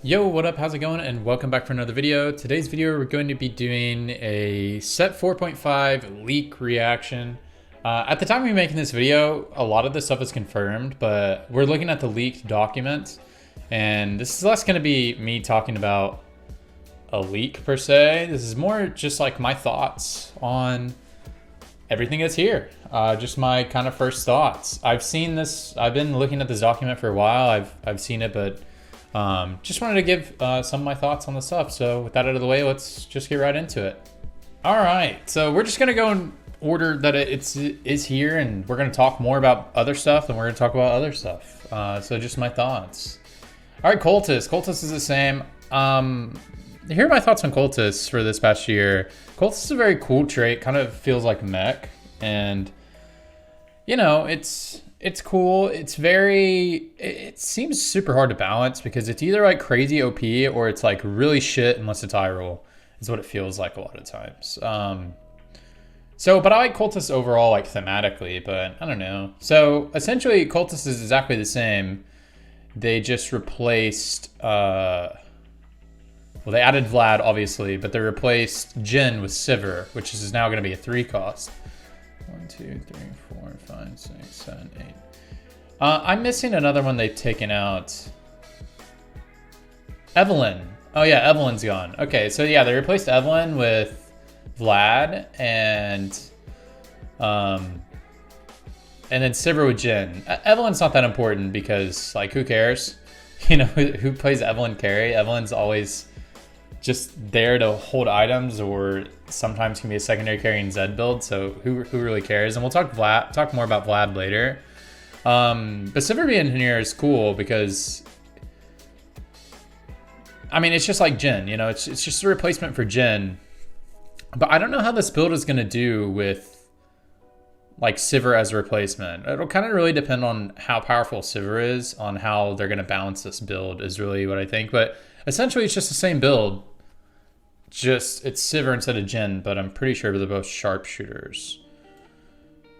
Yo, what up? How's it going? And welcome back for another video. Today's video, we're going to be doing a Set 4.5 leak reaction. At the time of me making this video, a lot of this stuff is confirmed, but we're looking at the leaked document. And this is less going to be me talking about a leak per se. This is more just like my thoughts on everything that's here. Just my kind of first thoughts. I've seen this, I've been looking at this document for a while. I've seen it, but just wanted to give some of my thoughts on the stuff. So with that out of the way, let's just get right into it. All right, so we're just gonna go in order that it is here, and we're gonna talk more about other stuff, and we're gonna talk about other stuff. So just my thoughts. All right, Cultist. Cultist is the same. Here are my thoughts on Cultist for this past year. Cultist is a very cool trait. Kind of feels like mech, and you know, it's cool. It seems super hard to balance because it's either like crazy OP or it's like really shit unless it's eye roll, is what it feels like a lot of times. But I like Cultist overall, like thematically, but I don't know. So essentially Cultist is exactly the same. They just replaced, well, they added Vlad obviously, but they replaced Jin with Sivir, which is now going to be a 3 cost. 1, 2, 3, 4, 5, 6, 7, 8. I'm missing another one they've taken out. Evelyn. Oh yeah, Evelyn's gone. Okay, so yeah, they replaced Evelyn with Vlad and then Sivir with Jin. Evelyn's not that important because like who cares? You know, who plays Evelyn carry? Evelyn's always just there to hold items, or sometimes can be a secondary carry in Zed build. So who really cares? And we'll talk more about Vlad later. But Sivir being here is cool because, I mean, it's just like Jin, you know, it's just a replacement for Jin. But I don't know how this build is going to do with like Sivir as a replacement. It'll kind of really depend on how powerful Sivir is, on how they're going to balance this build is really what I think. But essentially it's just the same build. Just it's Sivir instead of Jin, but I'm pretty sure they're both sharpshooters.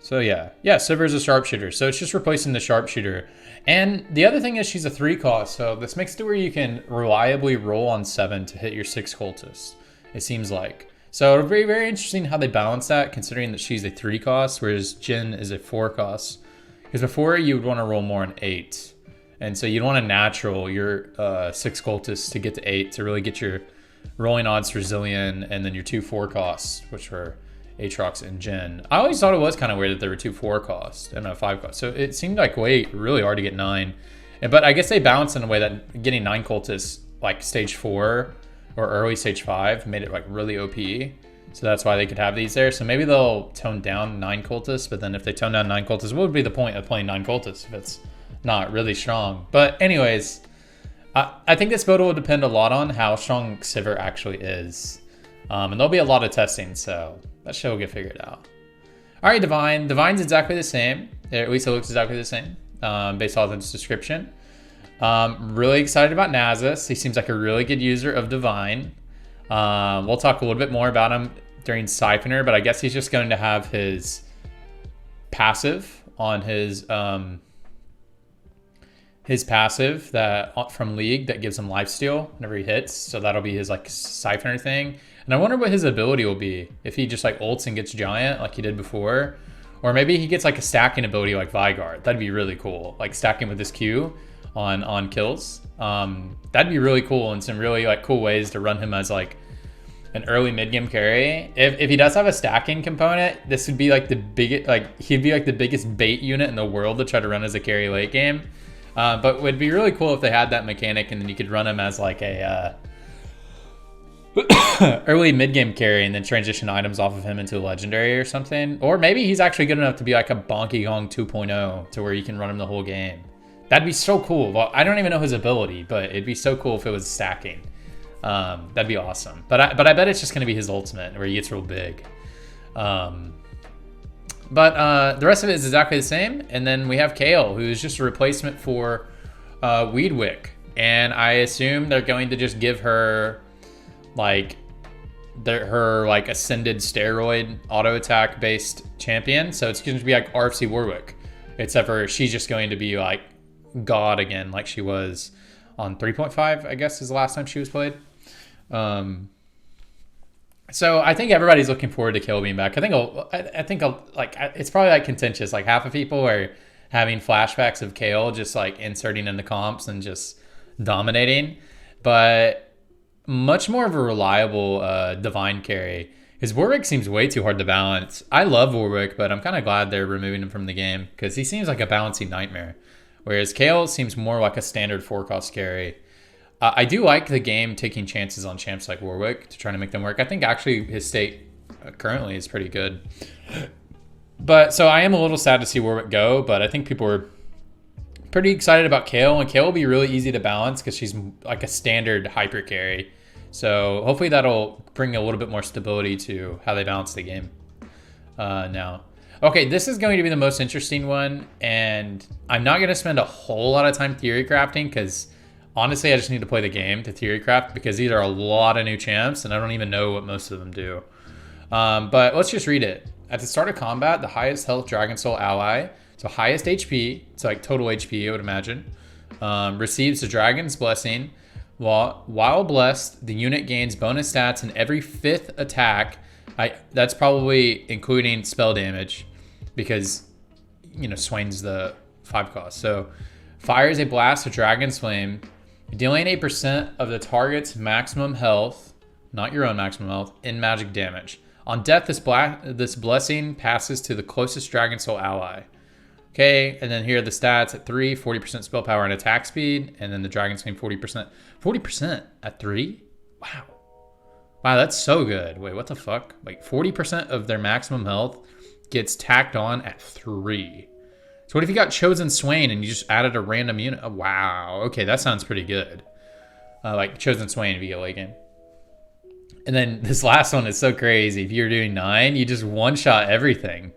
So yeah, Sivir is a sharpshooter. So it's just replacing the sharpshooter. And the other thing is she's a 3 cost. So this makes it where you can reliably roll on 7 to hit your 6 cultists, it seems like. So it'll be very interesting how they balance that, considering that she's a 3 cost, whereas Jin is a 4 cost. Because before you would want to roll more on 8. And so you'd want to natural your 6 cultists to get to 8 to really get your rolling odds for Zillion, and then your 2 4 costs, which were Aatrox and Jin. I always thought it was kind of weird that there were 2 4 costs and a 5 cost. So it seemed like really hard to get 9. But I guess they balanced in a way that getting 9 cultists like stage 4 or early stage 5 made it like really OP. So that's why they could have these there. So maybe they'll tone down 9 cultists, but then if they tone down 9 cultists, what would be the point of playing 9 cultists if it's not really strong? But anyways, I think this build will depend a lot on how strong Sivir actually is. And there'll be a lot of testing, so that shit will get figured out. All right, Divine. Divine's exactly the same. At least it looks exactly the same based off its description. Really excited about Nasus. He seems like a really good user of Divine. We'll talk a little bit more about him during Siphoner, but I guess he's just going to have his passive on his passive that from League that gives him lifesteal whenever he hits. So that'll be his like Siphoner thing. And I wonder what his ability will be. If he just like ults and gets giant like he did before. Or maybe he gets like a stacking ability like Vigard. That'd be really cool. Like stacking with his Q on kills. That'd be really cool, and some really like cool ways to run him as like an early mid-game carry. If he does have a stacking component, this would be like the biggest, like he'd be like the biggest bait unit in the world to try to run as a carry late game. But it would be really cool if they had that mechanic, and then you could run him as like a early mid-game carry and then transition items off of him into a legendary or something. Or maybe he's actually good enough to be like a Bonky Kong 2.0 to where you can run him the whole game. That'd be so cool. Well, I don't even know his ability, but it'd be so cool if it was stacking. That'd be awesome. But I bet it's just going to be his ultimate where he gets real big. But the rest of it is exactly the same. And then we have Kale, who's just a replacement for Weedwick. And I assume they're going to just give her like her like ascended steroid auto attack based champion. So it's going to be like RFC Warwick, except for she's just going to be like God again, like she was on 3.5, I guess is the last time she was played. So I think everybody's looking forward to Kale being back. I think like it's probably like contentious. Like half of people are having flashbacks of Kale just like inserting in the comps and just dominating, but much more of a reliable divine carry. Because Warwick seems way too hard to balance. I love Warwick, but I'm kind of glad they're removing him from the game because he seems like a balancing nightmare. Whereas Kale seems more like a standard 4-cost carry. I do like the game taking chances on champs like Warwick to try to make them work. I think actually his state currently is pretty good. But so I am a little sad to see Warwick go, but I think people are pretty excited about Kale, and Kale will be really easy to balance because she's like a standard hyper carry. So hopefully that'll bring a little bit more stability to how they balance the game now. Okay, this is going to be the most interesting one, and I'm not going to spend a whole lot of time theory crafting because honestly, I just need to play the game to theory craft because these are a lot of new champs, and I don't even know what most of them do. But let's just read it. At the start of combat, the highest health Dragon Soul ally, so highest HP, so like total HP, I would imagine, receives the Dragon's Blessing. While blessed, the unit gains bonus stats in every 5th attack. That's probably including spell damage because, you know, Swain's the 5-cost. So fires a blast of Dragon's Flame, dealing 8% of the target's maximum health, not your own maximum health, in magic damage. On death, this blessing passes to the closest Dragon Soul ally. Okay, and then here are the stats at 3, 40% spell power and attack speed, and then the Dragon's Flame 40%. 40% at 3? Wow. Wow, that's so good. Wait, what the fuck? Like 40% of their maximum health gets tacked on at 3. So what if you got Chosen Swain and you just added a random unit? Oh, wow. Okay, that sounds pretty good. Like Chosen Swain via late game. And then this last one is so crazy. If you're doing 9, you just one-shot everything.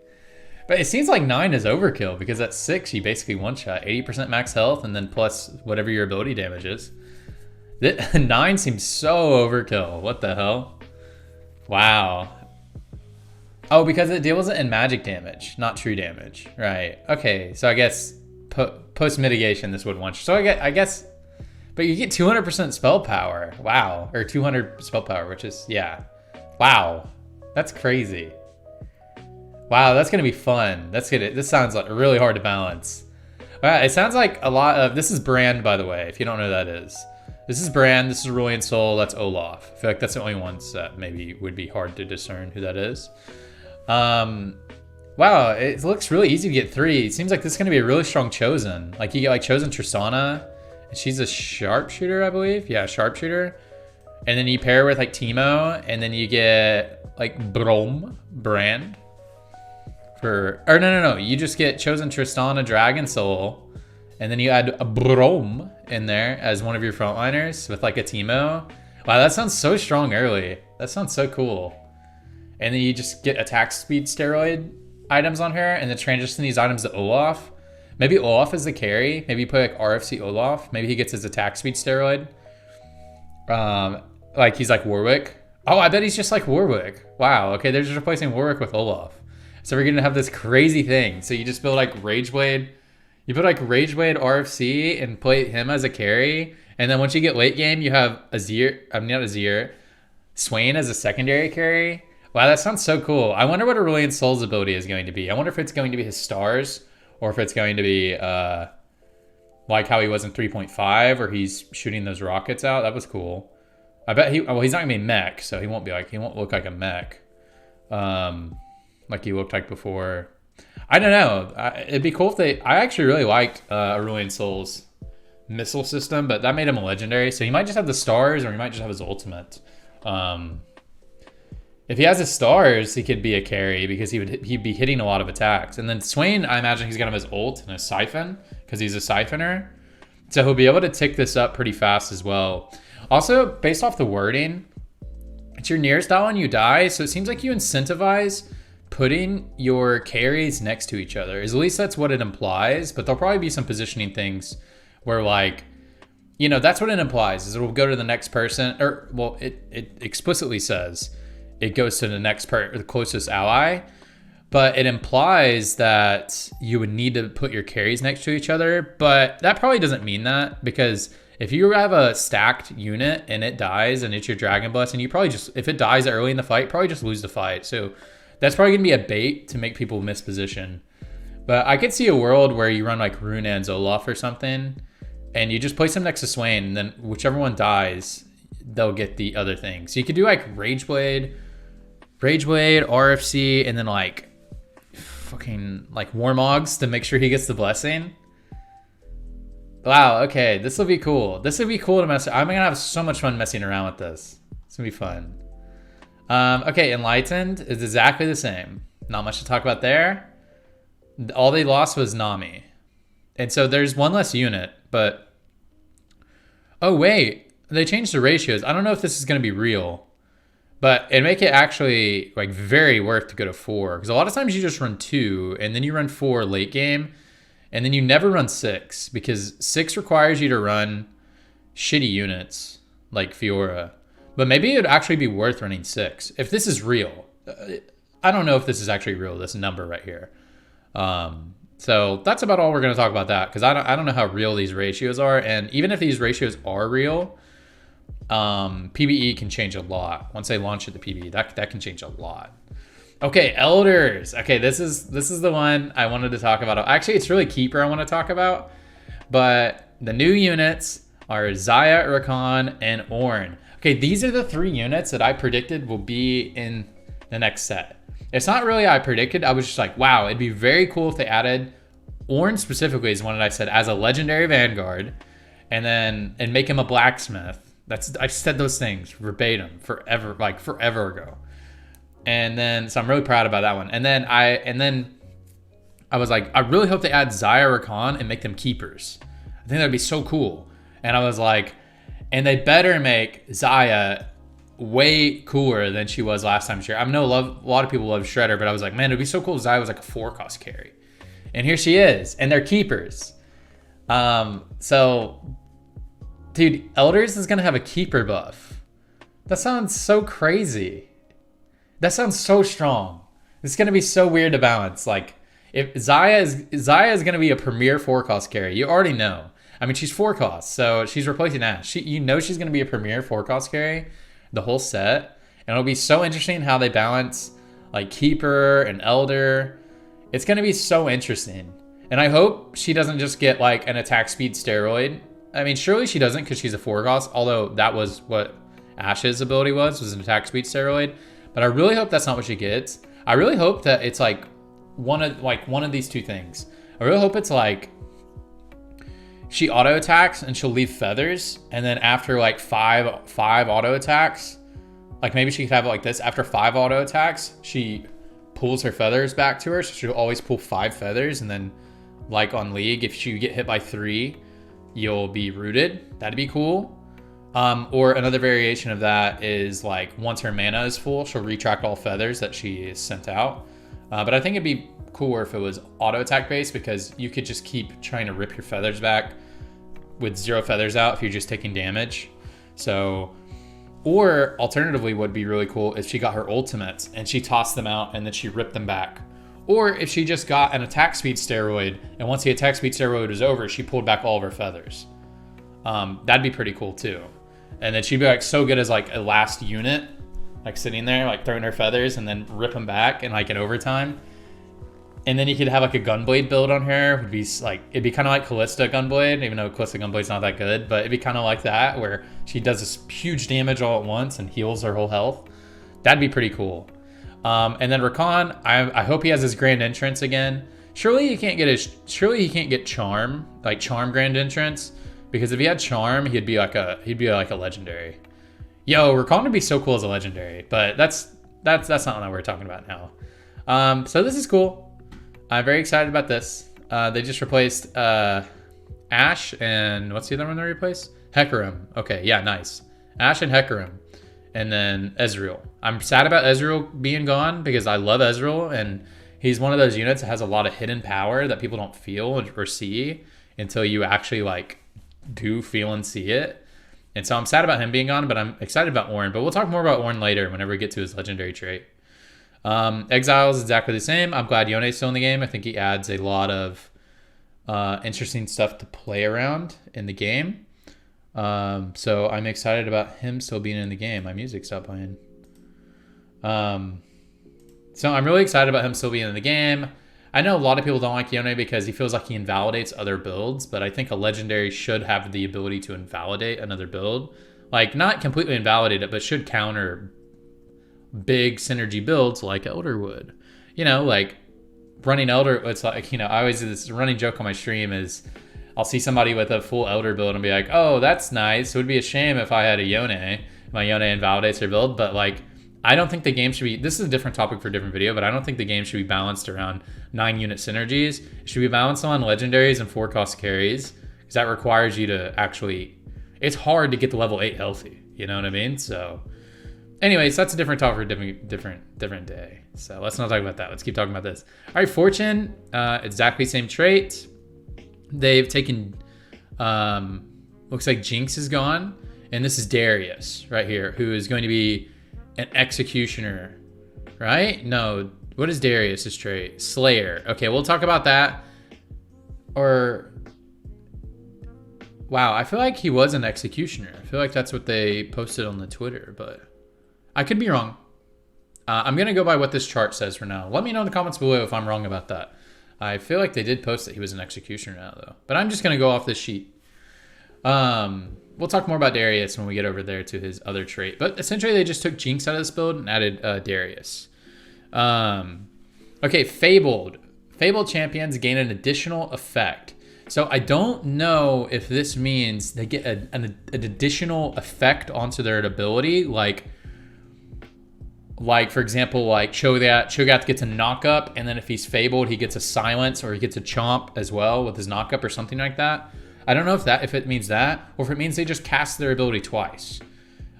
But it seems like 9 is overkill because at 6, you basically one-shot 80% max health and then plus whatever your ability damage is. 9 seems so overkill. What the hell? Wow. Oh, because it deals it in magic damage, not true damage. Right. Okay, so I guess post-mitigation this would one-shot. So I guess, but you get 200% spell power. Wow. Or 200 spell power, which is, yeah. Wow. That's crazy. Wow, that's gonna be fun. This sounds like really hard to balance. Wow, it sounds like a lot of, this is Brand, by the way, if you don't know who that is. This is Brand, this is Aurelian Soul, that's Olaf. I feel like that's the only ones that maybe would be hard to discern who that is. Wow, it looks really easy to get 3. It seems like this is gonna be a really strong Chosen. Like you get like Chosen Tristana, and she's a sharpshooter, I believe. Yeah, sharpshooter. And then you pair with like Teemo, and then you get like Brand. No. You just get Chosen Tristana Dragon Soul, and then you add a Brom in there as one of your frontliners with like a Teemo. Wow, that sounds so strong early. That sounds so cool. And then you just get attack speed steroid items on her, and then transition these items to Olaf. Maybe Olaf is the carry. Maybe you put like RFC Olaf. Maybe he gets his attack speed steroid. Like he's like Warwick. Oh, I bet he's just like Warwick. Wow. Okay, they're just replacing Warwick with Olaf. So we're gonna have this crazy thing. So you just build like Rageblade. You put like Rageblade RFC and play him as a carry. And then once you get late game, you have Swain as a secondary carry. Wow, that sounds so cool. I wonder what Aurelian Soul's ability is going to be. I wonder if it's going to be his stars or if it's going to be like how he was in 3.5 where he's shooting those rockets out. That was cool. I bet he's not gonna be mech, so he won't look like a mech. Like he looked like before. I don't know. It'd be cool if I actually really liked Aurelian Soul's missile system, but that made him a legendary. So he might just have the stars, or he might just have his ultimate. If he has his stars, he could be a carry because he'd be hitting a lot of attacks. And then Swain, I imagine he's gonna have his ult and a siphon because he's a siphoner. So he'll be able to tick this up pretty fast as well. Also, based off the wording, it's your nearest ally and you die. So it seems like you incentivize putting your carries next to each other. At least that's what it implies, but there'll probably be some positioning things where like, you know, that's what it implies is it will go to the next person, or well, it explicitly says it goes to the the closest ally, but it implies that you would need to put your carries next to each other, but that probably doesn't mean that because If you have a stacked unit and it dies and it's your Dragon Blessing, you probably just, if it dies early in the fight, probably just lose the fight. So that's probably going to be a bait to make people miss position. But I could see a world where you run like Rune and Zoloft or something, and you just place them next to Swain, and then whichever one dies, they'll get the other thing. So you could do like Rageblade, RFC, and then like fucking like Warmogs to make sure he gets the blessing. Wow, okay, this will be cool. This will be cool to mess with. I'm gonna have so much fun messing around with this. It's gonna be fun. Okay, Enlightened is exactly the same. Not much to talk about there. All they lost was Nami. And so there's one less unit, but... Oh, wait. They changed the ratios. I don't know if this is going to be real, but it'd make it actually like very worth to go to 4. Because a lot of times you just run 2, and then you run 4 late game, and then you never run 6, because 6 requires you to run shitty units like Fiora. But maybe it'd actually be worth running 6 if this is real. I don't know if this is actually real, this number right here. So that's about all we're going to talk about that, because I don't know how real these ratios are. And even if these ratios are real, PvE can change a lot. Once they launch it to PvE, that can change a lot. Okay, Elders. Okay, this is the one I wanted to talk about. Actually, it's really Keeper I want to talk about. But the new units are Xayah, Rakan, and Ornn. Okay, these are the 3 units that I predicted will be in the next set. It's not really I predicted. I was just like, wow, it'd be very cool if they added Ornn specifically is one that I said as a legendary Vanguard, and make him a blacksmith. I said those things verbatim forever ago. And then, so I'm really proud about that one. And then I was like, I really hope they add Xayah, Rakan, and make them keepers. I think that'd be so cool. And I was like, and they better make Xayah way cooler than she was last time. I know a lot of people love Shredder, but I was like, man, it'd be so cool if Xayah was like a 4-cost carry. And here she is, and they're keepers. So, dude, Elders is gonna have a keeper buff. That sounds so crazy. That sounds so strong. It's gonna be so weird to balance. Like, if Xayah is gonna be a premier 4-cost carry, you already know. I mean, she's 4-cost, so she's replacing Ashe. You know she's gonna be a premier 4-cost carry the whole set, and it'll be so interesting how they balance like Keeper and Elder. It's gonna be so interesting, and I hope she doesn't just get like an attack speed steroid. I mean, surely she doesn't, because she's a 4-cost, although that was what Ashe's ability was an attack speed steroid. But I really hope that's not what she gets. I really hope that it's like one of these two things. I really hope it's like she auto attacks and she'll leave feathers, and then after like five auto attacks, like maybe she could have it like this. After 5 auto attacks, she pulls her feathers back to her, so she'll always pull 5 feathers, and then like on League, if you get hit by 3, you'll be rooted. That'd be cool. Or another variation of that is like once her mana is full, she'll retract all feathers that she sent out. But I think it'd be cooler if it was auto attack based, because you could just keep trying to rip your feathers back with 0 feathers out if you're just taking damage. So, or alternatively, would be really cool if she got her ultimates and she tossed them out and then she ripped them back. Or if she just got an attack speed steroid, and once the attack speed steroid was over, she pulled back all of her feathers. That'd be pretty cool too. And then she'd be like so good as like a last unit, like sitting there, like throwing her feathers and then rip them back in like an overtime. And then you could have like a Gunblade build on her. It'd be kind of like Callista Gunblade, even though Callista Gunblade's not that good, but it'd be kind of like that, where she does this huge damage all at once and heals her whole health. That'd be pretty cool. And then Rakan, I hope he has his grand entrance again. Surely he can't get Charm, like Charm grand entrance, because if he had Charm, he'd be like a legendary. Yo, Rakan would be so cool as a legendary, but that's not what we're talking about now. So this is cool. I'm very excited about this. They just replaced Ashe and what's the other one they replaced? Hecarim. Okay, yeah, nice. Ashe and Hecarim. And then Ezreal. I'm sad about Ezreal being gone, because I love Ezreal, and he's one of those units that has a lot of hidden power that people don't feel or see until you actually like do feel and see it. And so I'm sad about him being gone, but I'm excited about Ornn. But we'll talk more about Ornn later whenever we get to his legendary trait. Exiles is exactly the same. I'm glad Yone's still in the game. I think he adds a lot of interesting stuff to play around in the game. So I'm excited about him still being in the game. My music stopped playing. So I'm really excited about him still being in the game. I know a lot of people don't like Yone because he feels like he invalidates other builds, but I think a legendary should have the ability to invalidate another build. Like, not completely invalidate it, but should counter big synergy builds like Elder would. You know, like running Elder, it's like, you know, I always do this running joke on my stream is I'll see somebody with a full Elder build and be like, oh, that's nice. It would be a shame if I had a Yone. My Yone invalidates their build, but like, I don't think the game should be, this is a different topic for a different video, but I don't think the game should be balanced around 9-unit synergies. It should be balanced on legendaries and 4-cost carries, because that requires you to actually, it's hard to get to level 8 healthy. You know what I mean? So anyways, that's a different topic for a different day. So let's not talk about that. Let's keep talking about this. All right, Fortune, exactly same trait. They've taken, looks like Jinx is gone. And this is Darius right here, who is going to be an executioner, right? No, what is Darius' trait? Slayer. Okay, we'll talk about that. Or, wow, I feel like he was an executioner. I feel like that's what they posted on the Twitter, but I could be wrong. I'm going to go by what this chart says for now. Let me know in the comments below if I'm wrong about that. I feel like they did post that he was an executioner now, though. But I'm just going to go off this sheet. We'll talk more about Darius when we get over there to his other trait. But essentially, they just took Jinx out of this build and added Darius. Okay, Fabled. Fabled champions gain an additional effect. So I don't know if this means they get an additional effect onto their ability. Like for example, like Cho'Gath gets a knock-up, and then if he's Fabled, he gets a silence, or he gets a chomp as well with his knock-up or something like that. I don't know if it means that, or if it means they just cast their ability twice.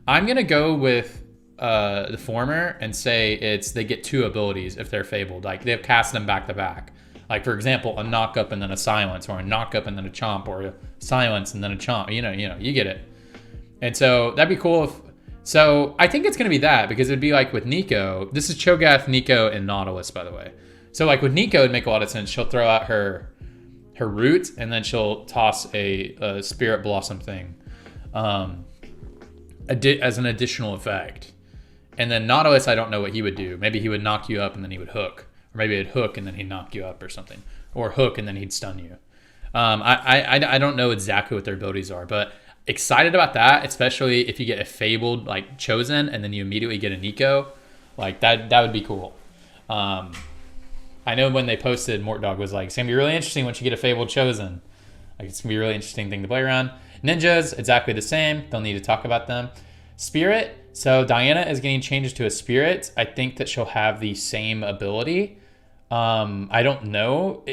I'm going to go with the former and say they get 2 abilities if they're Fabled. Like, they've cast them back-to-back. Like, for example, a knock-up and then a silence, or a knock-up and then a chomp, or a silence and then a chomp. You know, you get it. And so that'd be cool if... So I think it's going to be that, because it'd be like with Nico. This is Cho'Gath, Nico, and Nautilus, by the way. So like with Nico, it'd make a lot of sense. She'll throw out her root, and then she'll toss a Spirit Blossom thing as an additional effect. And then Nautilus, I don't know what he would do. Maybe he would knock you up and then he would hook. Or maybe he'd hook and then he'd knock you up or something. Or hook and then he'd stun you. I don't know exactly what their abilities are, but excited about that, especially if you get a Fabled like Chosen and then you immediately get a Nico. Like that would be cool. I know when they posted, Mortdog was like, it's going to be really interesting once you get a Fabled Chosen. Like, it's going to be a really interesting thing to play around. Ninjas, exactly the same. Don't need to talk about them. Spirit. So Diana is getting changed to a Spirit. I think that she'll have the same ability. I don't know.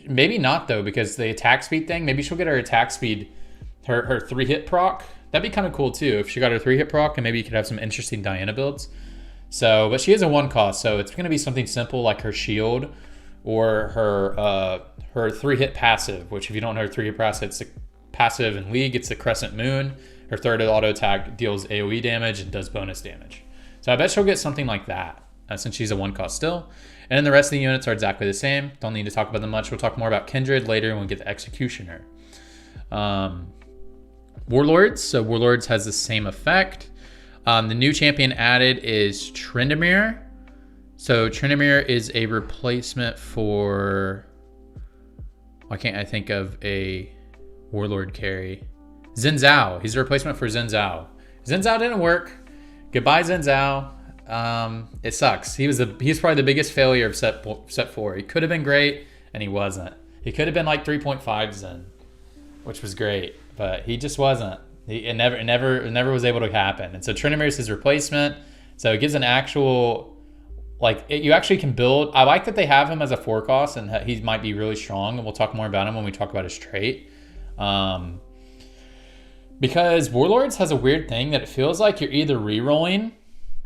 Maybe not, though, because the attack speed thing, maybe she'll get her attack speed, her 3-hit proc. That'd be kind of cool, too, if she got her 3-hit proc, and maybe you could have some interesting Diana builds. So, but she is a 1-cost, so it's going to be something simple like her shield or her 3-hit passive, which if you don't know her 3-hit passive, it's the passive in League, it's the Crescent Moon. Her 3rd auto attack deals AoE damage and does bonus damage. So I bet she'll get something like that, since she's a 1-cost still. And then the rest of the units are exactly the same. Don't need to talk about them much. We'll talk more about Kindred later when we get the Executioner. Warlords. So Warlords has the same effect. The new champion added is Tryndamere. So Tryndamere is a replacement for... Why can't I think of a Warlord carry? Xin Zhao. He's a replacement for Xin Zhao. Xin Zhao didn't work. Goodbye, Xin Zhao. It sucks. He's probably the biggest failure of set 4. He could have been great, and he wasn't. He could have been like 3.5 Xin, which was great, but he just wasn't. It never was able to happen. And so Tryndamere is his replacement. So it gives an actual, you actually can build. I like that they have him as a 4-cost, and he might be really strong. And we'll talk more about him when we talk about his trait. Because Warlords has a weird thing that it feels like you're either re-rolling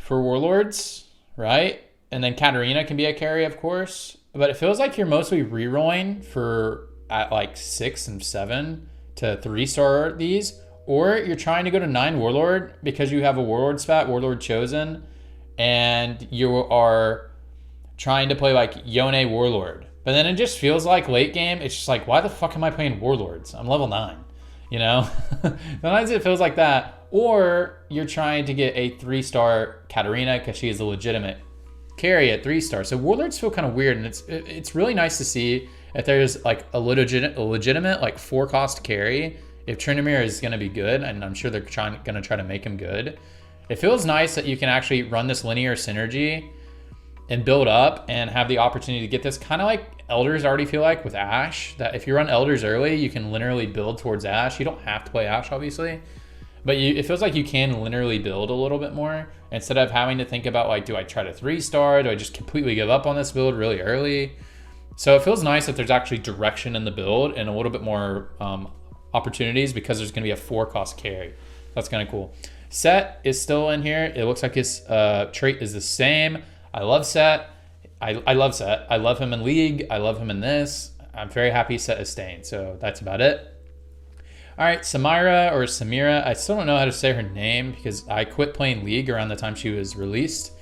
for Warlords, right? And then Katarina can be a carry, of course. But it feels like you're mostly re-rolling for at like 6 and 7 to 3-star these. Or you're trying to go to 9 Warlord because you have a Warlord spat, Warlord Chosen, and you are trying to play like Yone Warlord. But then it just feels like late game, it's just like, why the fuck am I playing Warlords? I'm level 9. you know? Sometimes it feels like that. Or you're trying to get a 3-star Katarina because she is a legitimate carry at 3-star. So warlords feel kind of weird, and it's really nice to see if there's like a legitimate like 4-cost carry. If Tryndamere is going to be good, and I'm sure they're going to try to make him good, it feels nice that you can actually run this linear synergy and build up and have the opportunity to get this, kind of like Elders already feel like with Ashe, that if you run Elders early, you can linearly build towards Ashe. You don't have to play Ashe, obviously, but it feels like you can linearly build a little bit more instead of having to think about like, do I try to 3-star? Do I just completely give up on this build really early? So it feels nice that there's actually direction in the build and a little bit more opportunities because there's going to be a 4-cost carry. That's kind of cool. Set is still in here. It looks like his trait is the same. I love Set. I love Set. I love him in League. I love him in this. I'm very happy Set is staying. So that's about it. All right, Samira or Samira. I still don't know how to say her name because I quit playing League around the time she was released.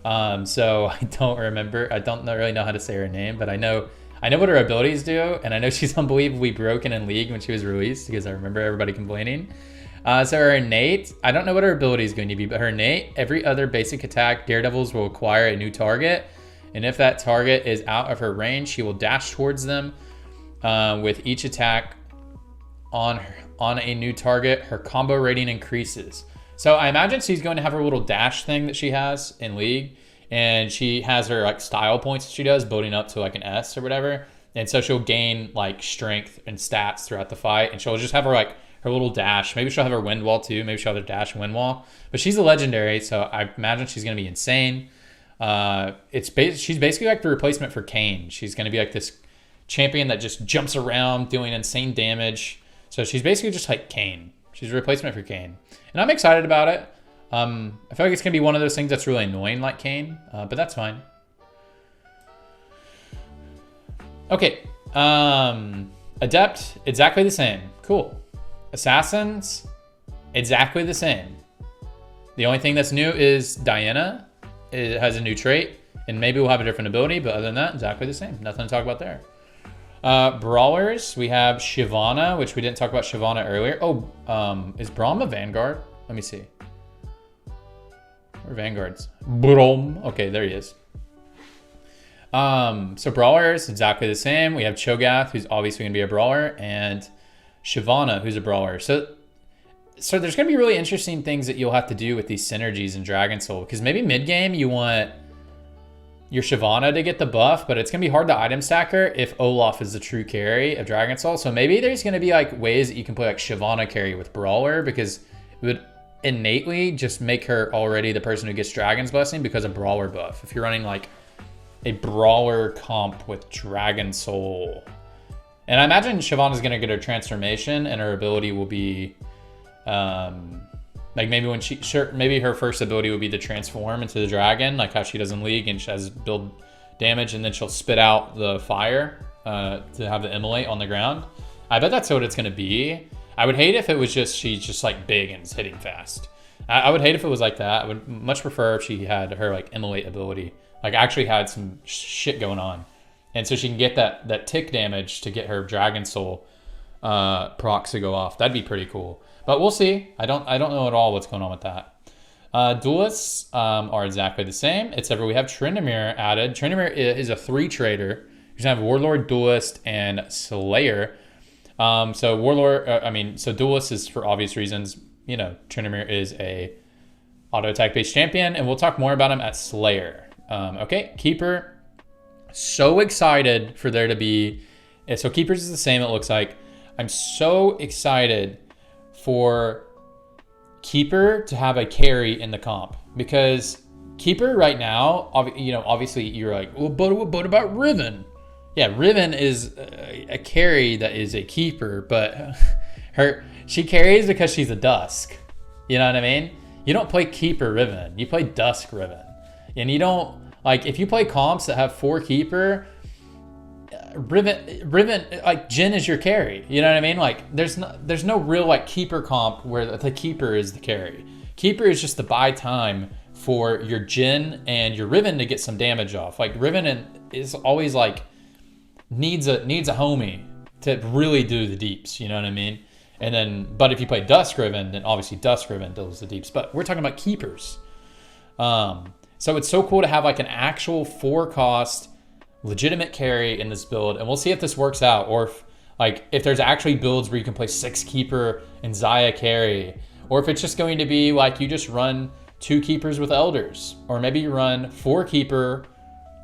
So I don't remember. I don't really know how to say her name, but I know what her abilities do, and I know she's unbelievably broken in League when she was released because I remember everybody complaining. So her innate, I don't know what her ability is going to be, but her innate, every other basic attack, Daredevils will acquire a new target, and if that target is out of her range, she will dash towards them with each attack on a new target. Her combo rating increases. So I imagine she's going to have her little dash thing that she has in League, and she has her like style points that she does building up to like an S or whatever, and so she'll gain like strength and stats throughout the fight, and she'll just have her like her little dash. Maybe she'll have her wind wall too. Maybe she'll have her dash and wind wall, but she's a legendary, so I imagine she's going to be insane. She's basically like the replacement for Kayn. She's going to be like this champion that just jumps around doing insane damage. So she's basically just like Kayn. She's a replacement for Kayn. And I'm excited about it. I feel like it's going to be one of those things that's really annoying like Kayn, but that's fine. Okay. Adept, exactly the same. Cool. Assassins, exactly the same. The only thing that's new is Diana. It has a new trait, and maybe we'll have a different ability, but other than that, exactly the same. Nothing to talk about there. Brawlers, we have Shyvana, which we didn't talk about Shyvana earlier. Oh, is Braum a Vanguard? Let me see. Where are Vanguards? Braum. Okay, there he is. So Brawlers, exactly the same. We have Cho'Gath, who's obviously going to be a Brawler, and Shyvana, who's a Brawler. So there's going to be really interesting things that you'll have to do with these synergies in Dragon Soul, because maybe mid-game you want your Shyvana to get the buff, but it's going to be hard to item stack her if Olaf is the true carry of Dragon Soul. So maybe there's going to be like ways that you can play like Shyvana carry with Brawler, because it would innately just make her already the person who gets Dragon's Blessing because of Brawler buff. If you're running like a Brawler comp with Dragon Soul. And I imagine Shyvana's going to get her transformation, and her ability will be like maybe when maybe her first ability would be to transform into the dragon, like how she does in League, and she has build damage, and then she'll spit out the fire to have the immolate on the ground. I bet that's what it's going to be. I would hate if it was she's just like big and is hitting fast. I would hate if it was like that. I would much prefer if she had her like immolate ability, like actually had some shit going on, and so she can get that tick damage to get her Dragon Soul procs to go off. That'd be pretty cool. But we'll see. I don't know at all what's going on with that. Duelists are exactly the same, except for we have Tryndamere added. Tryndamere is a 3 trader. You're gonna have Warlord, Duelist, and Slayer. So Duelist is for obvious reasons. You know, Tryndamere is a auto attack based champion, and we'll talk more about him at Slayer. Okay, Keeper. So excited for there to be. So Keepers is the same. It looks like. I'm so excited for Keeper to have a carry in the comp, because Keeper right now, you know, obviously you're like, well, but about Riven? Yeah, Riven is a carry that is a Keeper, but she carries because she's a Dusk. You know what I mean? You don't play Keeper Riven, you play Dusk Riven, and you don't like if you play comps that have 4 Keeper. Riven, like Jhin is your carry. You know what I mean? Like there's no real like Keeper comp where the Keeper is the carry. Keeper is just to buy time for your Jhin and your Riven to get some damage off. Like Riven is always like needs a homie to really do the deeps. You know what I mean? And then, but if you play Duskriven, then obviously Duskriven deals the deeps. But we're talking about keepers. So it's so cool to have like an actual 4-cost legitimate carry in this build, and we'll see if this works out, or if there's actually builds where you can play 6 keeper and Xayah carry, or if it's just going to be like you just run 2 keepers with elders, or maybe you run 4 keeper,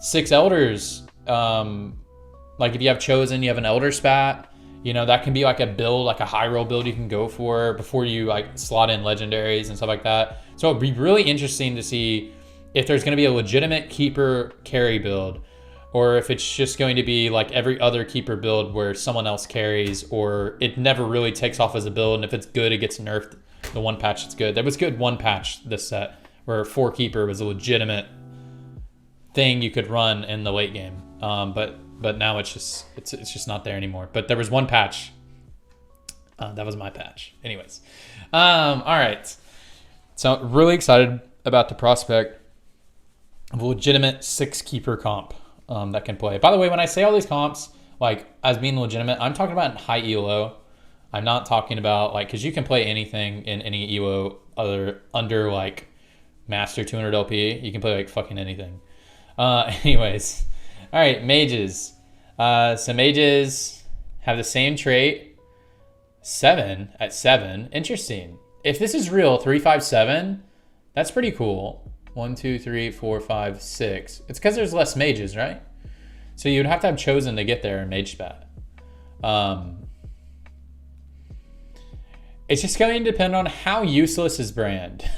6 elders. Like if you have chosen, you have an elder spat. You know, that can be like a build, like a high roll build you can go for before you like slot in legendaries and stuff like that. So it'd be really interesting to see if there's going to be a legitimate keeper carry build, or if it's just going to be like every other keeper build where someone else carries, or it never really takes off as a build. And if it's good, it gets nerfed. The one patch that's good. There was good one patch this set where 4 keeper was a legitimate thing you could run in the late game. But now it's just not there anymore. But there was one patch. That was my patch. Anyways. All right. So really excited about the prospect of a legitimate 6 keeper comp that can play. By the way, when I say all these comps, like as being legitimate, I'm talking about high ELO. I'm not talking about like, cause you can play anything in any ELO under like master 200 LP. You can play like fucking anything. Anyways. All right, mages. So mages have the same trait. 7 at 7. Interesting. If this is real, 3, 5, 7, that's pretty cool. 1, 2, 3, 4, 5, 6. It's because there's less mages, right? So you'd have to have chosen to get there in mage spat. It's just going to depend on how useless is Brand.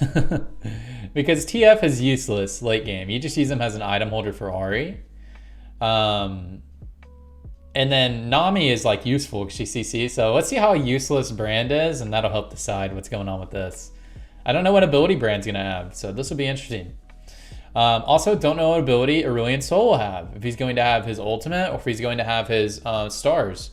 Because TF is useless late game. You just use him as an item holder for Ahri. And then Nami is like useful because she's CC. So let's see how useless Brand is, and that'll help decide what's going on with this. I don't know what ability Brand's gonna have, so this will be interesting. Also, don't know what ability Aurelion Sol will have. If he's going to have his ultimate, or if he's going to have his stars.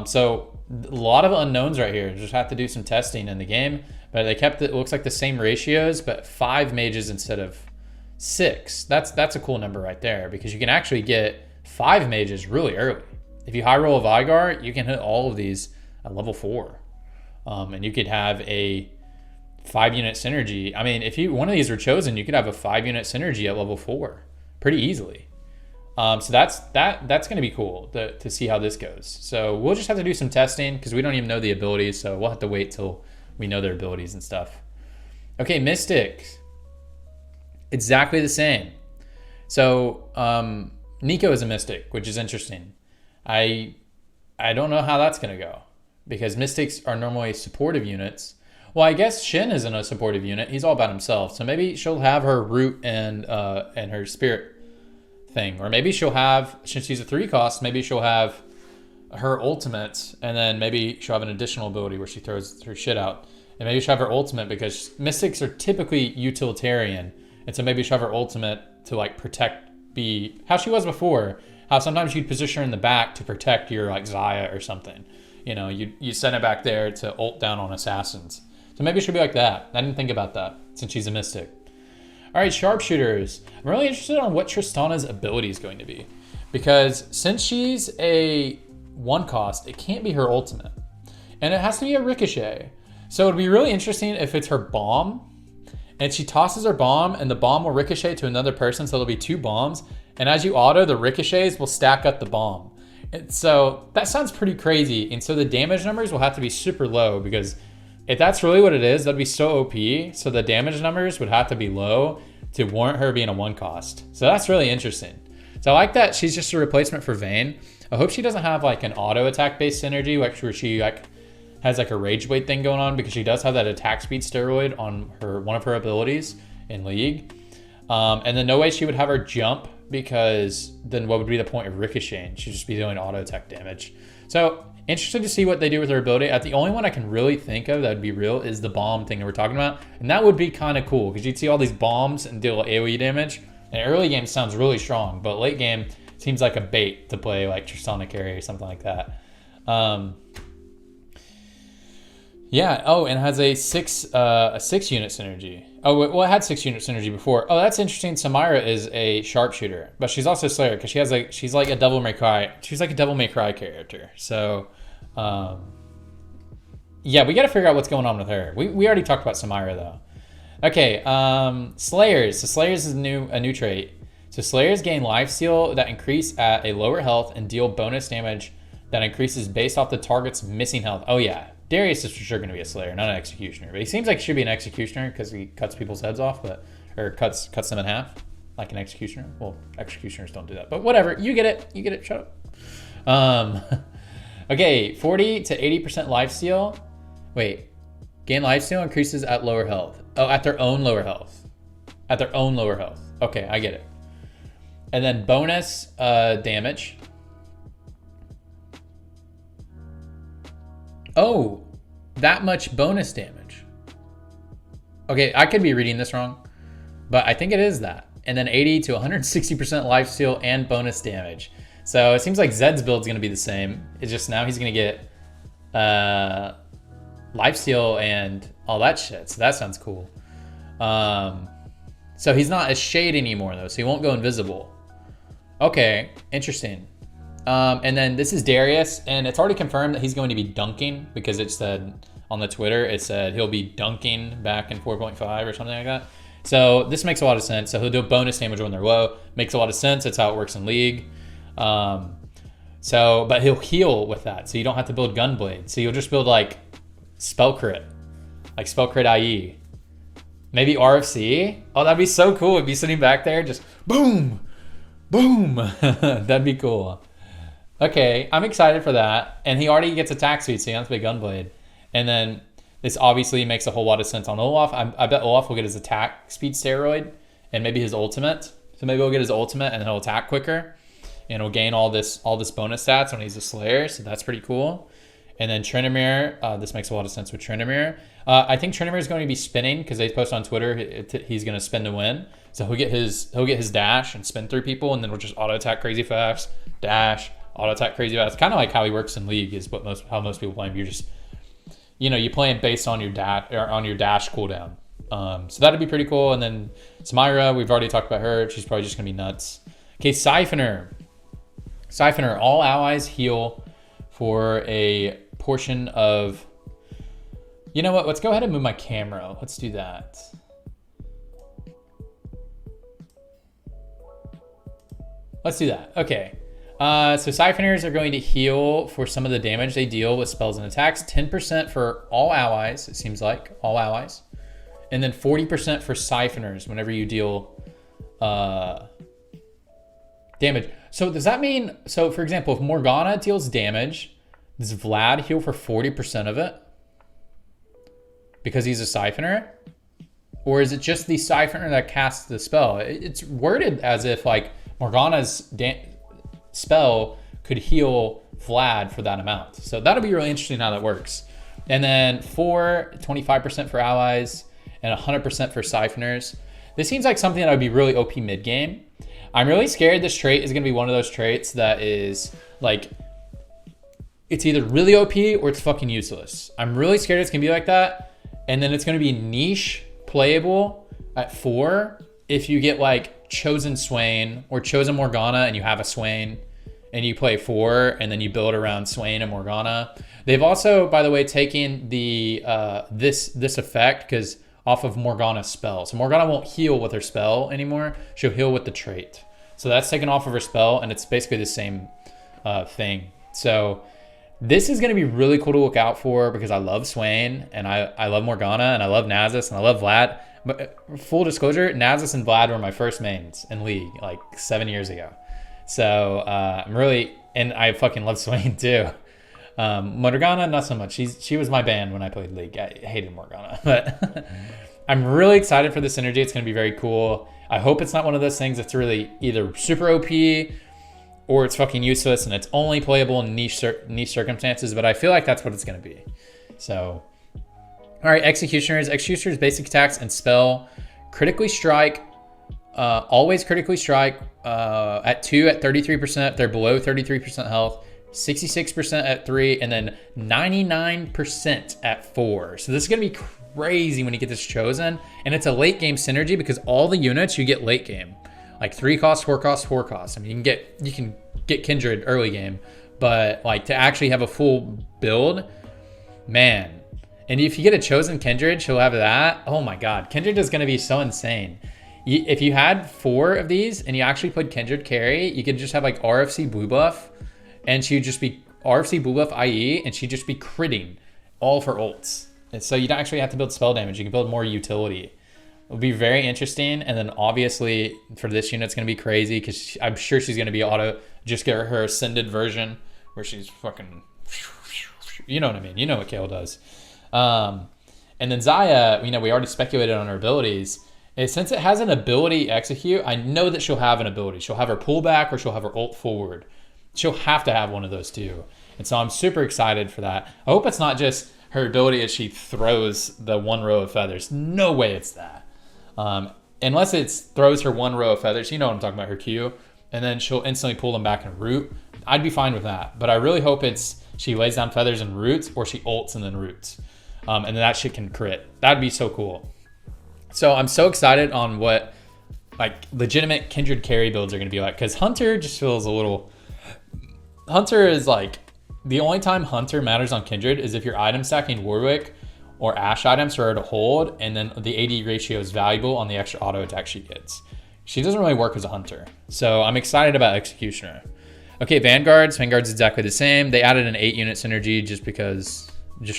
So a lot of unknowns right here. Just have to do some testing in the game. But they kept it looks like the same ratios, but 5 mages instead of 6. That's a cool number right there, because you can actually get 5 mages really early. If you high roll a Vygar, you can hit all of these at level 4. And you could have a 5-unit synergy. I mean, if one of these were chosen, you could have a 5-unit synergy at level 4 pretty easily. So that's going to be cool to see how this goes. So we'll just have to do some testing because we don't even know the abilities. So we'll have to wait till we know their abilities and stuff. Okay, Mystics. Exactly the same. So Nico is a Mystic, which is interesting. I don't know how that's going to go because Mystics are normally supportive units. Well, I guess Shin isn't a supportive unit. He's all about himself. So maybe she'll have her root and her spirit thing. Or maybe she'll have, since she's a 3-cost, maybe she'll have her ultimate, and then maybe she'll have an additional ability where she throws her shit out. And maybe she'll have her ultimate because Mystics are typically utilitarian. And so maybe she'll have her ultimate to like protect, be how she was before. How sometimes you'd position her in the back to protect your like Xayah or something. You know, you send it back there to ult down on assassins. So maybe she'll be like that. I didn't think about that since she's a Mystic. All right, sharpshooters. I'm really interested on what Tristana's ability is going to be. Because since she's a 1-cost, it can't be her ultimate. And it has to be a ricochet. So it'd be really interesting if it's her bomb. And she tosses her bomb and the bomb will ricochet to another person. So there'll be 2 bombs. And as you auto, the ricochets will stack up the bomb. And so that sounds pretty crazy. And so the damage numbers will have to be super low because if that's really what it is, that'd be so OP. So the damage numbers would have to be low to warrant her being a 1-cost. So that's really interesting. So I like that she's just a replacement for Vayne. I hope she doesn't have like an auto attack based synergy, like where she like has like a rage blade thing going on, because she does have that attack speed steroid on one of her abilities in League. And then no way she would have her jump, because then what would be the point of ricocheting? She'd just be doing auto attack damage. So interested to see what they do with her ability. The only one I can really think of that would be real is the bomb thing that we're talking about. And that would be kind of cool because you'd see all these bombs and deal AoE damage. And early game sounds really strong, but late game seems like a bait to play like Tristana carry or something like that. Yeah. Oh, and it has a 6-unit synergy. Oh, well, it had 6-unit synergy before. Oh, that's interesting. Samira is a sharpshooter, but she's also Slayer because she's like a Devil May Cry. She's like a Devil May Cry character. So, Yeah, we got to figure out what's going on with her. We already talked about Samira though. Okay, Slayers. So Slayers is a new trait. So Slayers gain lifesteal that increase at a lower health and deal bonus damage that increases based off the target's missing health. Oh yeah, Darius is for sure going to be a Slayer, not an Executioner. But he seems like he should be an Executioner because he cuts people's heads off, or cuts them in half like an Executioner. Well, Executioners don't do that, but whatever. You get it. You get it. Shut up. Okay, 40 to 80% lifesteal. Wait, gain lifesteal increases at lower health. Oh, at their own lower health. At their own lower health. Okay, I get it. And then bonus damage. Oh, that much bonus damage. Okay, I could be reading this wrong, but I think it is that. And then 80 to 160% lifesteal and bonus damage. So it seems like Zed's build is going to be the same. It's just now he's going to get lifesteal and all that shit. So that sounds cool. So he's not a shade anymore though, so he won't go invisible. Okay, interesting. And then this is Darius, and it's already confirmed that he's going to be dunking because it said on the Twitter, it said he'll be dunking back in 4.5 or something like that. So this makes a lot of sense. So he'll do bonus damage when they're low. Makes a lot of sense. That's how it works in League. But he'll heal with that. So you don't have to build Gunblade. So you'll just build like Spell Crit. Like Spell Crit IE. Maybe RFC. Oh, that'd be so cool. It'd be sitting back there just boom, boom. That'd be cool. Okay, I'm excited for that. And he already gets attack speed, so he has to be Gunblade. And then this obviously makes a whole lot of sense on Olaf. I bet Olaf will get his attack speed steroid and maybe his ultimate. So maybe he'll get his ultimate and he'll attack quicker. And he'll gain all this bonus stats when he's a Slayer. So that's pretty cool. And then Tryndamere, this makes a lot of sense with Tryndamere. I think Tryndamere is going to be spinning because they post on Twitter he's going to spin to win. So he'll get his dash and spin through people, and then we'll just auto attack crazy fast, dash, auto attack crazy fast. Kind of like how he works in League is how most people play him. You're just, you play him based on your dash cooldown. So that'd be pretty cool. And then Samira, we've already talked about her. She's probably just gonna be nuts. Okay, Siphoner, all allies heal for a portion of. You know what? Let's go ahead and move my camera. Let's do that. Let's do that. Okay. So Siphoners are going to heal for some of the damage they deal with spells and attacks. 10% for all allies, it seems like. All allies. And then 40% for Siphoners whenever you deal damage. So does that mean... So, for example, if Morgana deals damage, does Vlad heal for 40% of it? Because he's a Siphoner? Or is it just the Siphoner that casts the spell? It's worded as if, like, Morgana's spell could heal Vlad for that amount. So that'll be really interesting how that works. And then 25% for allies and 100% for Siphoners. This seems like something that would be really OP mid-game. I'm really scared this trait is going to be one of those traits that is, like, it's either really OP or it's fucking useless. I'm really scared it's going to be like that. And then it's going to be niche playable at 4 if you get like Chosen Swain or Chosen Morgana and you have a Swain and you play 4 and then you build around Swain and Morgana. They've also, by the way, taken the this effect because off of Morgana's spell. So Morgana won't heal with her spell anymore. She'll heal with the trait. So that's taken off of her spell and it's basically the same thing. So this is going to be really cool to look out for because I love Swain and I love Morgana and I love Nasus and I love Vlad. But full disclosure, Nasus and Vlad were my first mains in League like 7 years ago. So I'm really, and I fucking love Swain too. Morgana, not so much. She was my band when I played League. I hated Morgana, but I'm really excited for the synergy. It's going to be very cool. I hope it's not one of those things that's really either super OP or it's fucking useless and it's only playable in niche circumstances, but I feel like that's what it's going to be. So, all right, Executioners. Executioners basic attacks and spell critically strike, always critically strike at 2 at 33%. They're below 33% health, 66% at 3, and then 99% at 4. So this is going to be crazy when you get this chosen. And it's a late game synergy because all the units you get late game. Like 3 costs, 4 costs, 4 costs. I mean, you can get Kindred early game, but like to actually have a full build, man, And if you get a chosen Kindred, she'll have that. Oh my God, Kindred is going to be so insane. If you had 4 of these and you actually put Kindred carry, you could just have like RFC blue buff, and she'd just be RFC blue buff IE, and she'd just be critting all for ults. And so you don't actually have to build spell damage. You can build more utility. It will be very interesting. And then obviously for this unit, it's going to be crazy because I'm sure she's going to be auto, just get her ascended version where she's fucking, you know what I mean? You know what Kale does. And then Xayah, you know, we already speculated on her abilities. And since it has an ability execute, I know that she'll have an ability. She'll have her pullback or she'll have her ult forward. She'll have to have one of those two. And so I'm super excited for that. I hope it's not just her ability as she throws the 1 row of feathers. No way it's that. Unless it throws her 1 row of feathers, you know what I'm talking about, her Q, and then she'll instantly pull them back and root. I'd be fine with that. But I really hope it's she lays down feathers and roots, or she ults and then roots. And then that shit can crit. That'd be so cool. So I'm so excited on what like legitimate Kindred carry builds are going to be like, because Hunter just feels a little... Hunter is like... The only time Hunter matters on Kindred is if you're item stacking Warwick or Ashe items for her to hold, and then the AD ratio is valuable on the extra auto attack she gets. She doesn't really work as a Hunter. So I'm excited about Executioner. Okay, Vanguard's exactly the same. They added an 8 unit synergy just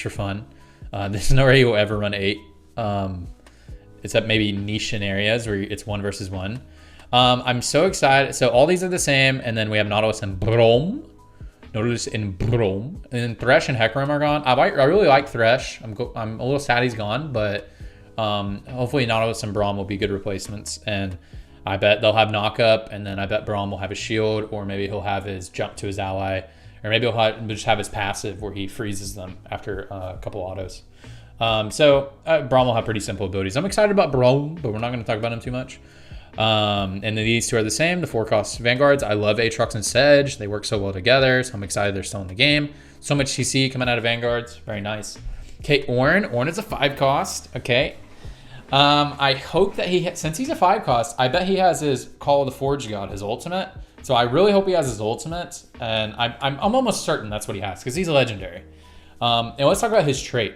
for fun. There's no way you'll ever run 8. Except maybe niche in areas where it's 1 versus 1. I'm so excited. So all these are the same, and then we have Nautilus and Brom. Nautilus and Brom. And then Thresh and Hecarim are gone. I really like Thresh. I'm a little sad he's gone, but hopefully Nautilus and Brom will be good replacements. And I bet they'll have knockup, and then I bet Brom will have a shield, or maybe he'll have his jump to his ally, or maybe he'll just have his passive where he freezes them after a couple autos. So Brom will have pretty simple abilities. I'm excited about Brom, but we're not going to talk about him too much. And then these two are the same, the 4-cost Vanguards. I love Aatrox and Sedge. They work so well together, so I'm excited they're still in the game. So much CC coming out of Vanguards. Very nice. Okay, Ornn. Ornn is a 5-cost. Okay. I hope that since he's a 5-cost, I bet he has his Call of the Forge God, his ultimate. So I really hope he has his ultimate, and I'm almost certain that's what he has, because he's a legendary. And let's talk about his trait.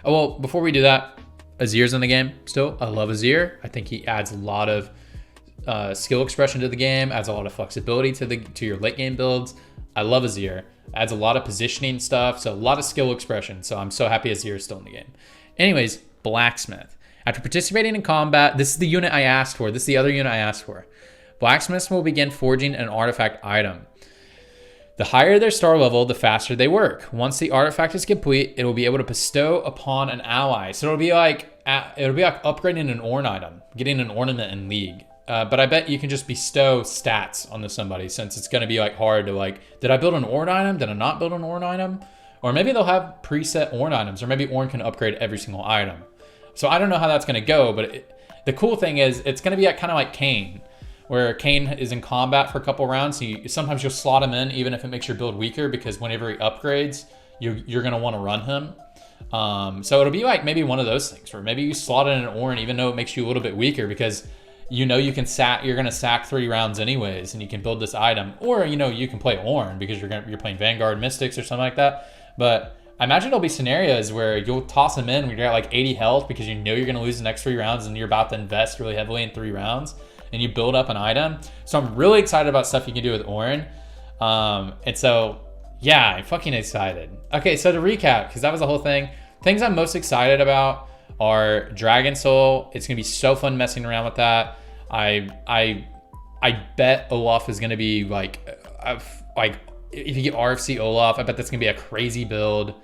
Oh, well, before we do that, Azir's in the game still. I love Azir. I think he adds a lot of skill expression to the game, adds a lot of flexibility to your late game builds. I love Azir. Adds a lot of positioning stuff, so a lot of skill expression. So I'm so happy Azir is still in the game. Anyways, Blacksmith. After participating in combat, this is the unit I asked for. This is the other unit I asked for. Blacksmiths will begin forging an artifact item. The higher their star level, the faster they work. Once the artifact is complete, it will be able to bestow upon an ally. So it'll be like upgrading an Ornn item, getting an ornament in League. But I bet you can just bestow stats onto somebody, since it's going to be like hard to like, did I build an Ornn item? Did I not build an Ornn item? Or maybe they'll have preset Ornn items, or maybe Ornn can upgrade every single item. So I don't know how that's going to go, but the cool thing is it's going to be kind of like Kayn, where Kayn is in combat for a couple rounds. So sometimes you'll slot him in even if it makes your build weaker, because whenever he upgrades, you're going to want to run him. So it'll be like maybe one of those things where maybe you slot in an Ornn even though it makes you a little bit weaker, because you know you're going to sack 3 rounds anyways, and you can build this item. Or you can play Ornn because you're playing Vanguard Mystics or something like that. But I imagine there'll be scenarios where you'll toss him in when you're at like 80 health, because you know you're going to lose the next 3 rounds and you're about to invest really heavily in 3 rounds, and you build up an item. So I'm really excited about stuff you can do with Ornn. And so, yeah, I'm fucking excited. Okay, so to recap, because that was the whole thing. Things I'm most excited about are Dragon Soul. It's going to be so fun messing around with that. I bet Olaf is going to be like if you get RFC Olaf, I bet that's going to be a crazy build.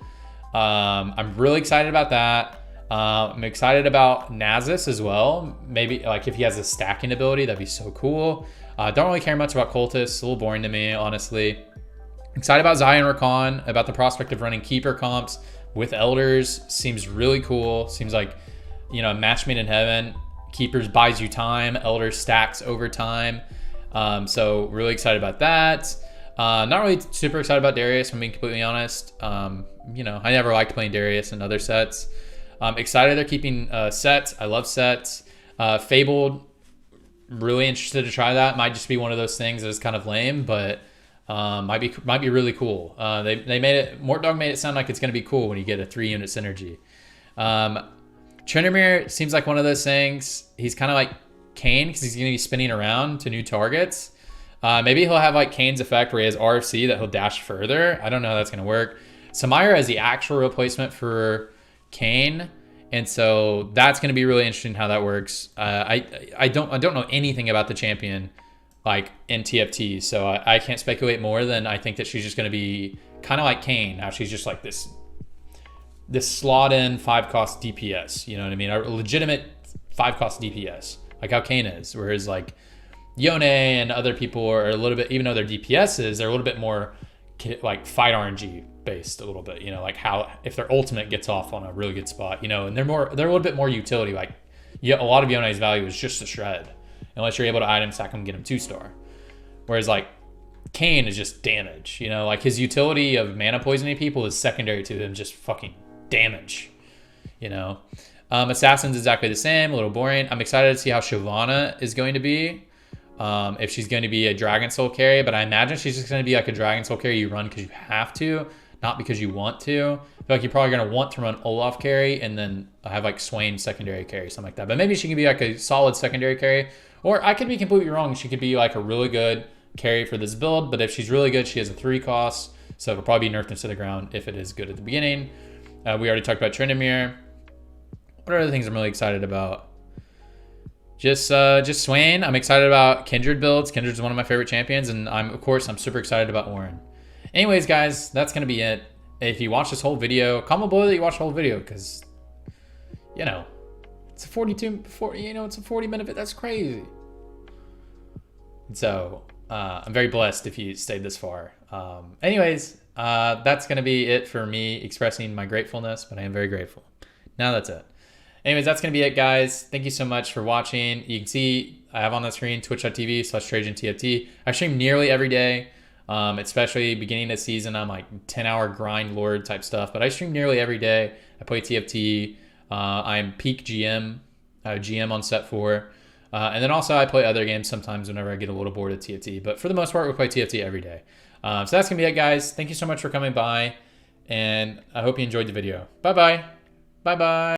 I'm really excited about that. I'm excited about Nasus as well. Maybe like if he has a stacking ability, that'd be so cool. Don't really care much about Cultist. It's a little boring to me, honestly. Excited about Zion Rakan, about the prospect of running Keeper comps with Elders. Seems really cool. Seems like, a match made in heaven. Keepers buys you time. Elders stacks over time. So really excited about that. Not really super excited about Darius, if I'm being completely honest. I never liked playing Darius in other sets. Excited they're keeping sets. I love sets. Fabled, really interested to try that. Might just be one of those things that is kind of lame, but Might be really cool. They made it, Mortdog made it sound like it's going to be cool when you get a 3-unit synergy. Tryndamere seems like one of those things. He's kind of like Kane because he's going to be spinning around to new targets. Maybe he'll have like Kane's effect where he has RFC that he'll dash further. I don't know how that's going to work. Samira is the actual replacement for Kane, and so that's going to be really interesting how that works. I don't know anything about the champion like in TFT, so I can't speculate more than I think that she's just going to be kind of like Kane. Now she's just like this slot in 5-cost DPS. You know what I mean? A legitimate 5-cost DPS, like how Kane is. Whereas like Yone and other people are a little bit, even though they're DPSs, they're a little bit more like fight RNG based a little bit, you know, like how if their ultimate gets off on a really good spot, you know, and they're a little bit more utility. Like, yeah, a lot of Yone's value is just a shred, unless you're able to item stack him and get him 2-star. Whereas like Kane is just damage, you know, like his utility of mana poisoning people is secondary to him just fucking damage, you know. Assassin's exactly the same, a little boring. I'm excited to see how Shyvana is going to be. If she's going to be a Dragon Soul carry, but I imagine she's just going to be like a Dragon Soul carry you run because you have to, not because you want to. I feel like you're probably going to want to run Olaf carry and then have like Swain secondary carry, something like that. But maybe she can be like a solid secondary carry, or I could be completely wrong. She could be like a really good carry for this build, but if she's really good, she has a 3 cost, so it'll probably be nerfed into the ground if it is good at the beginning. We already talked about Tryndamere. What are other things I'm really excited about? Just Swain. I'm excited about Kindred builds. Kindred's one of my favorite champions, and I'm super excited about Warren. Anyways, guys, that's gonna be it. If you watch this whole video, comment below that you watched the whole video, because you know it's a 40-minute video. That's crazy. So I'm very blessed if you stayed this far. Anyways, that's gonna be it for me expressing my gratefulness, but I am very grateful. Now that's it. Anyways, that's going to be it, guys. Thank you so much for watching. You can see I have on the screen twitch.tv/TrajanTFT. I stream nearly every day, especially beginning of season. I'm like 10-hour grind lord type stuff, but I stream nearly every day. I play TFT. I'm peak GM, GM on set 4. And then also I play other games sometimes whenever I get a little bored of TFT. But for the most part, we play TFT every day. So that's going to be it, guys. Thank you so much for coming by, and I hope you enjoyed the video. Bye-bye. Bye-bye.